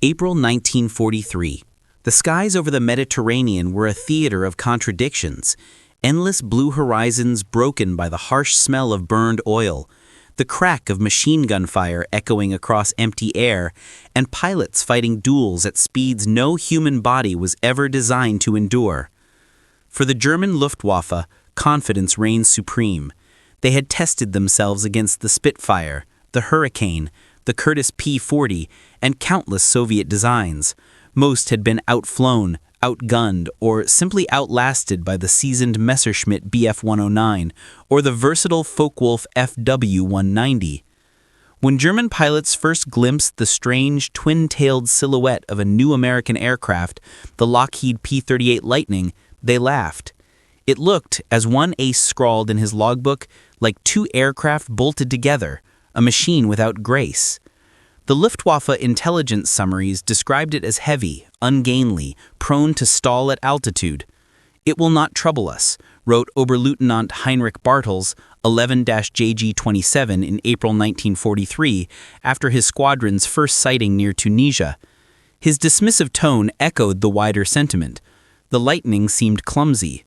April 1943. The skies over the Mediterranean were a theater of contradictions. Endless blue horizons broken by the harsh smell of burned oil, the crack of machine gun fire echoing across empty air, and pilots fighting duels at speeds no human body was ever designed to endure. For the German Luftwaffe, confidence reigned supreme. They had tested themselves against the Spitfire, the Hurricane, the Curtiss P-40, and countless Soviet designs. Most had been outflown, outgunned, or simply outlasted by the seasoned Messerschmitt Bf-109 or the versatile Focke-Wulfs FW-190. When German pilots first glimpsed the strange, twin-tailed silhouette of a new American aircraft, the Lockheed P-38 Lightning, they laughed. It looked, as one ace scrawled in his logbook, like two aircraft bolted together, a machine without grace. The Luftwaffe intelligence summaries described it as heavy, ungainly, prone to stall at altitude. "It will not trouble us," wrote Oberleutnant Heinrich Bartels, 11-JG-27 in April 1943, after his squadron's first sighting near Tunisia. His dismissive tone echoed the wider sentiment. The Lightning seemed clumsy.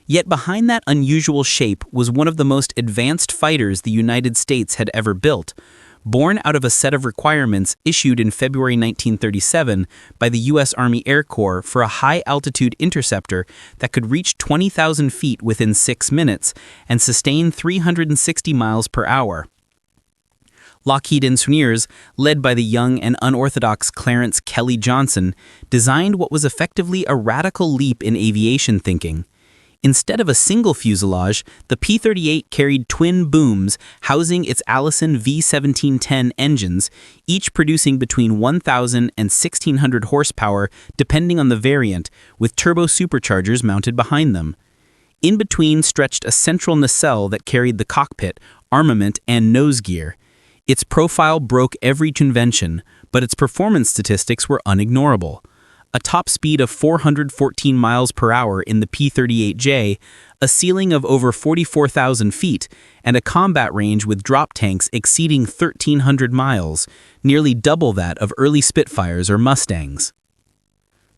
Yet behind that unusual shape was one of the most advanced fighters the United States had ever built, born out of a set of requirements issued in February 1937 by the U.S. Army Air Corps for a high-altitude interceptor that could reach 20,000 feet within 6 minutes and sustain 360 miles per hour. Lockheed engineers, led by the young and unorthodox Clarence Kelly Johnson, designed what was effectively a radical leap in aviation thinking. Instead of a single fuselage, the P-38 carried twin booms housing its Allison V1710 engines, each producing between 1,000 and 1,600 horsepower depending on the variant, with turbo superchargers mounted behind them. In between stretched a central nacelle that carried the cockpit, armament, and nose gear. Its profile broke every convention, but its performance statistics were unignorable. A top speed of 414 miles per hour in the P-38J, a ceiling of over 44,000 feet, and a combat range with drop tanks exceeding 1,300 miles, nearly double that of early Spitfires or Mustangs.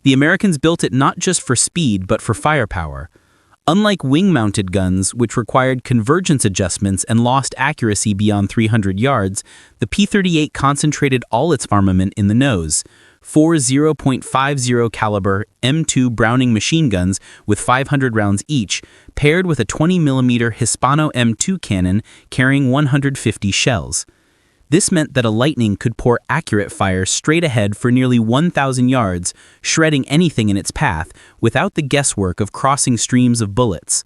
The Americans built it not just for speed but for firepower. Unlike wing-mounted guns, which required convergence adjustments and lost accuracy beyond 300 yards, the P-38 concentrated all its armament in the nose. 4 0.50 caliber M2 Browning machine guns with 500 rounds each, paired with a 20mm Hispano M2 cannon carrying 150 shells. This meant that a Lightning could pour accurate fire straight ahead for nearly 1,000 yards, shredding anything in its path without the guesswork of crossing streams of bullets.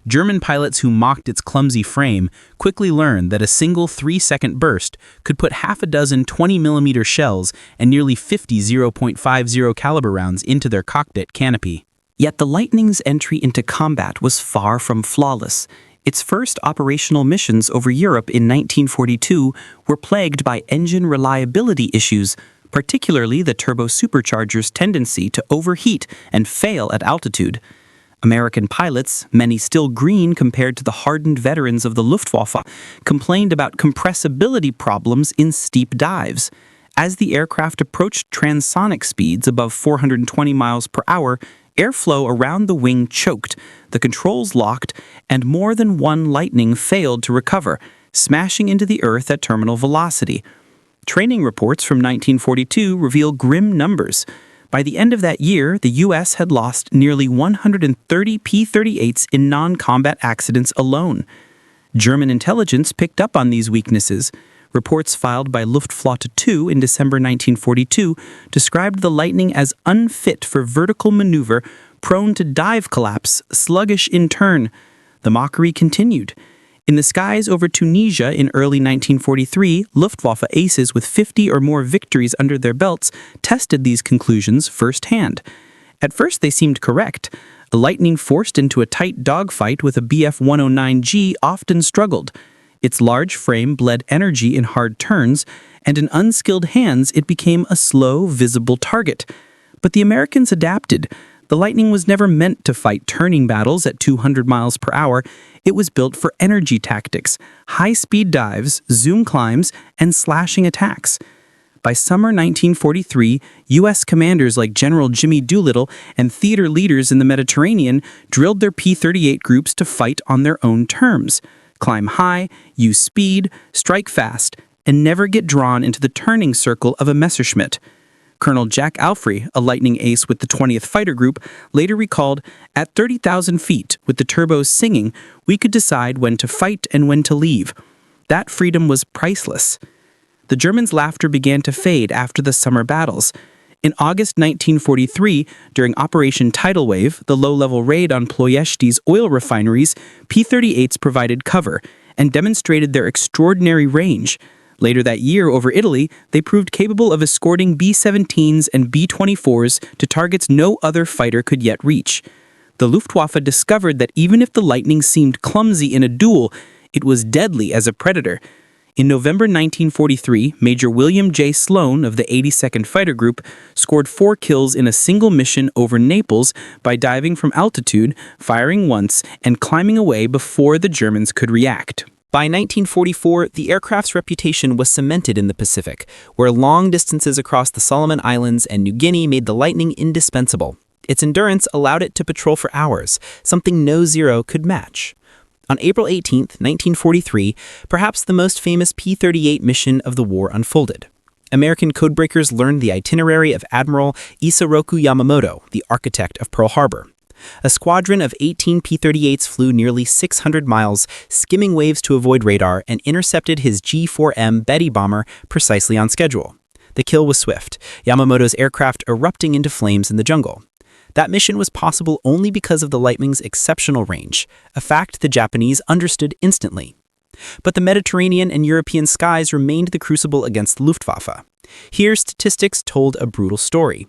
German pilots who mocked its clumsy frame quickly learned that a single 3-second burst could put half a dozen 20mm shells and nearly 50 0.50 caliber rounds into their cockpit canopy. Yet the Lightning's entry into combat was far from flawless. Its first operational missions over Europe in 1942 were plagued by engine reliability issues, particularly the turbo supercharger's tendency to overheat and fail at altitude. American pilots, many still green compared to the hardened veterans of the Luftwaffe, complained about compressibility problems in steep dives. As the aircraft approached transonic speeds above 420 miles per hour, airflow around the wing choked, the controls locked, and more than one Lightning failed to recover, smashing into the earth at terminal velocity. Training reports from 1942 reveal grim numbers. By the end of that year, the U.S. had lost nearly 130 P-38s in non-combat accidents alone. German intelligence picked up on these weaknesses. Reports filed by Luftwaffe 2 in December 1942 described the Lightning as unfit for vertical maneuver, prone to dive collapse, sluggish in turn. The mockery continued. In the skies over Tunisia in early 1943, Luftwaffe aces with 50 or more victories under their belts tested these conclusions firsthand. At first they seemed correct. A Lightning forced into a tight dogfight with a Bf-109G often struggled. Its large frame bled energy in hard turns, and in unskilled hands it became a slow, visible target. But the Americans adapted. The Lightning was never meant to fight turning battles at 200 miles per hour. It was built for energy tactics, high-speed dives, zoom climbs, and slashing attacks. By summer 1943, U.S. commanders like General Jimmy Doolittle and theater leaders in the Mediterranean drilled their P-38 groups to fight on their own terms, climb high, use speed, strike fast, and never get drawn into the turning circle of a Messerschmitt. Colonel Jack Alfrey, a Lightning ace with the 20th Fighter Group, later recalled, "At 30,000 feet, with the turbos singing, we could decide when to fight and when to leave. That freedom was priceless." The Germans' laughter began to fade after the summer battles. In August 1943, during Operation Tidal Wave, the low-level raid on Ploiești's oil refineries, P-38s provided cover and demonstrated their extraordinary range. Later that year, over Italy, they proved capable of escorting B-17s and B-24s to targets no other fighter could yet reach. The Luftwaffe discovered that even if the Lightning seemed clumsy in a duel, it was deadly as a predator. In November 1943, Major William J. Sloan of the 82nd Fighter Group scored 4 kills in a single mission over Naples by diving from altitude, firing once, and climbing away before the Germans could react. By 1944, the aircraft's reputation was cemented in the Pacific, where long distances across the Solomon Islands and New Guinea made the Lightning indispensable. Its endurance allowed it to patrol for hours, something no Zero could match. On April 18, 1943, perhaps the most famous P-38 mission of the war unfolded. American codebreakers learned the itinerary of Admiral Yamamoto, the architect of Pearl Harbor. A squadron of 18 P-38s flew nearly 600 miles, skimming waves to avoid radar, and intercepted his G-4M Betty bomber precisely on schedule. The kill was swift, Yamamoto's aircraft erupting into flames in the jungle. That mission was possible only because of the Lightning's exceptional range, a fact the Japanese understood instantly. But the Mediterranean and European skies remained the crucible against Luftwaffe. Here, statistics told a brutal story.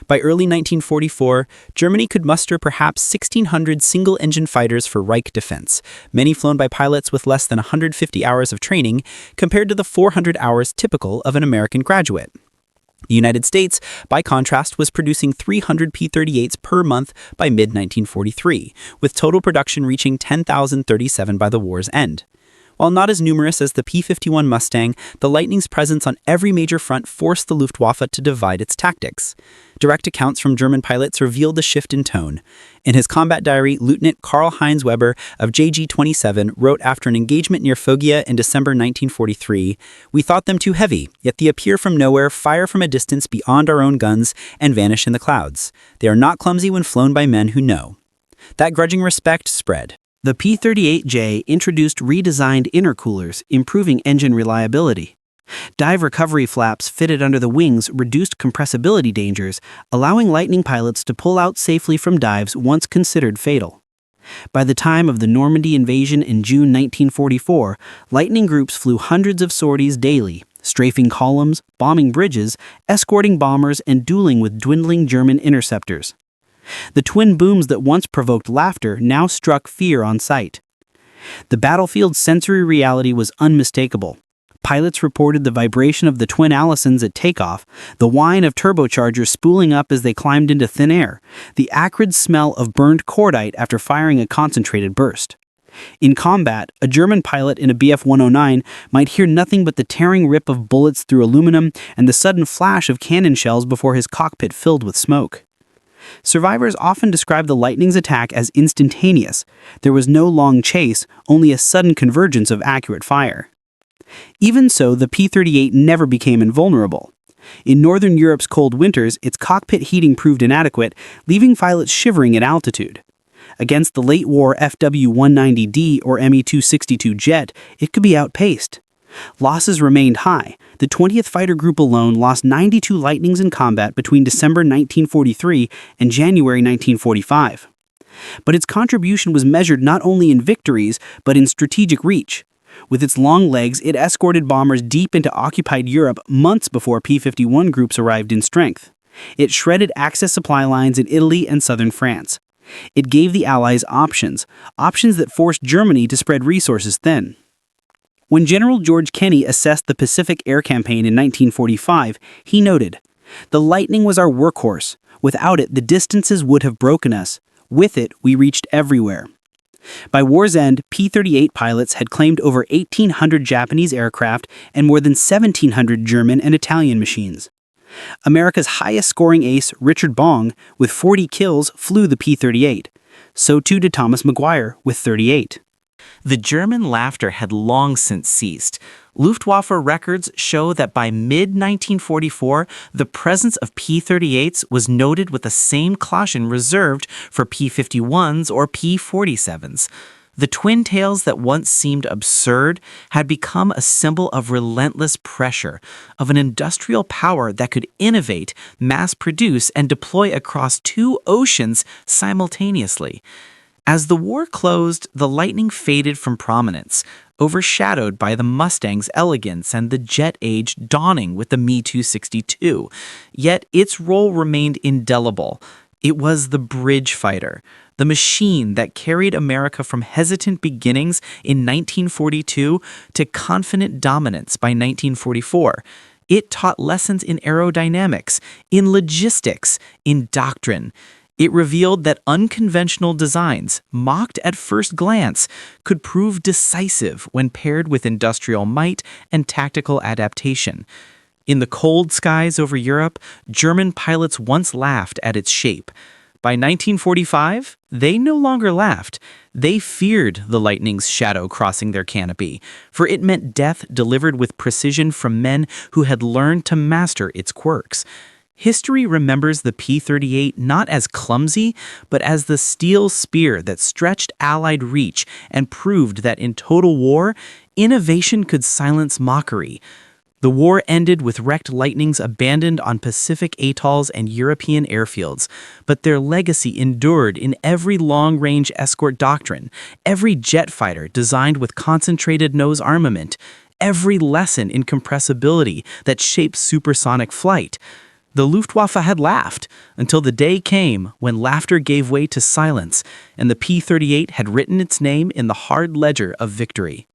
By early 1944, Germany could muster perhaps 1,600 single-engine fighters for Reich defense, many flown by pilots with less than 150 hours of training, compared to the 400 hours typical of an American graduate. The United States, by contrast, was producing 300 P-38s per month by mid-1943, with total production reaching 10,037 by the war's end. While not as numerous as the P-51 Mustang, the Lightning's presence on every major front forced the Luftwaffe to divide its tactics. Direct accounts from German pilots revealed the shift in tone. In his combat diary, Lieutenant Karl-Heinz Weber of JG-27 wrote after an engagement near Foggia in December 1943, "We thought them too heavy, yet they appear from nowhere, fire from a distance beyond our own guns, and vanish in the clouds. They are not clumsy when flown by men who know." That grudging respect spread. The P-38J introduced redesigned intercoolers, improving engine reliability. Dive recovery flaps fitted under the wings reduced compressibility dangers, allowing Lightning pilots to pull out safely from dives once considered fatal. By the time of the Normandy invasion in June 1944, Lightning groups flew hundreds of sorties daily, strafing columns, bombing bridges, escorting bombers, and dueling with dwindling German interceptors. The twin booms that once provoked laughter now struck fear on sight. The battlefield's sensory reality was unmistakable. Pilots reported the vibration of the twin Allisons at takeoff, the whine of turbochargers spooling up as they climbed into thin air, the acrid smell of burned cordite after firing a concentrated burst. In combat, a German pilot in a Bf-109 might hear nothing but the tearing rip of bullets through aluminum and the sudden flash of cannon shells before his cockpit filled with smoke. Survivors often describe the Lightning's attack as instantaneous. There was no long chase, only a sudden convergence of accurate fire. Even so, the P-38 never became invulnerable. In Northern Europe's cold winters, its cockpit heating proved inadequate, leaving pilots shivering at altitude. Against the late-war FW-190D or Me-262 jet, it could be outpaced. Losses remained high. The 20th Fighter Group alone lost 92 Lightnings in combat between December 1943 and January 1945. But its contribution was measured not only in victories, but in strategic reach. With its long legs, it escorted bombers deep into occupied Europe months before P-51 groups arrived in strength. It shredded Axis supply lines in Italy and southern France. It gave the Allies options that forced Germany to spread resources thin. When General George Kenney assessed the Pacific Air Campaign in 1945, he noted, "The Lightning was our workhorse. Without it, the distances would have broken us. With it, we reached everywhere." By war's end, P-38 pilots had claimed over 1,800 Japanese aircraft and more than 1,700 German and Italian machines. America's highest-scoring ace, Richard Bong, with 40 kills, flew the P-38. So too did Thomas Maguire, with 38. The German laughter had long since ceased. Luftwaffe records show that by mid-1944, the presence of P-38s was noted with the same caution reserved for P-51s or P-47s. The twin tails that once seemed absurd had become a symbol of relentless pressure, of an industrial power that could innovate, mass produce, and deploy across two oceans simultaneously. As the war closed, the Lightning faded from prominence, overshadowed by the Mustang's elegance and the jet age dawning with the Me-262. Yet its role remained indelible. It was the bridge fighter, the machine that carried America from hesitant beginnings in 1942 to confident dominance by 1944. It taught lessons in aerodynamics, in logistics, in doctrine. It revealed that unconventional designs, mocked at first glance, could prove decisive when paired with industrial might and tactical adaptation. In the cold skies over Europe, German pilots once laughed at its shape. By 1945, they no longer laughed. They feared the Lightning's shadow crossing their canopy, for it meant death delivered with precision from men who had learned to master its quirks. History remembers the P-38 not as clumsy, but as the steel spear that stretched Allied reach and proved that in total war, innovation could silence mockery. The war ended with wrecked Lightnings abandoned on Pacific atolls and European airfields, but their legacy endured in every long-range escort doctrine, every jet fighter designed with concentrated nose armament, every lesson in compressibility that shaped supersonic flight. The Luftwaffe had laughed until the day came when laughter gave way to silence, and the P-38 had written its name in the hard ledger of victory.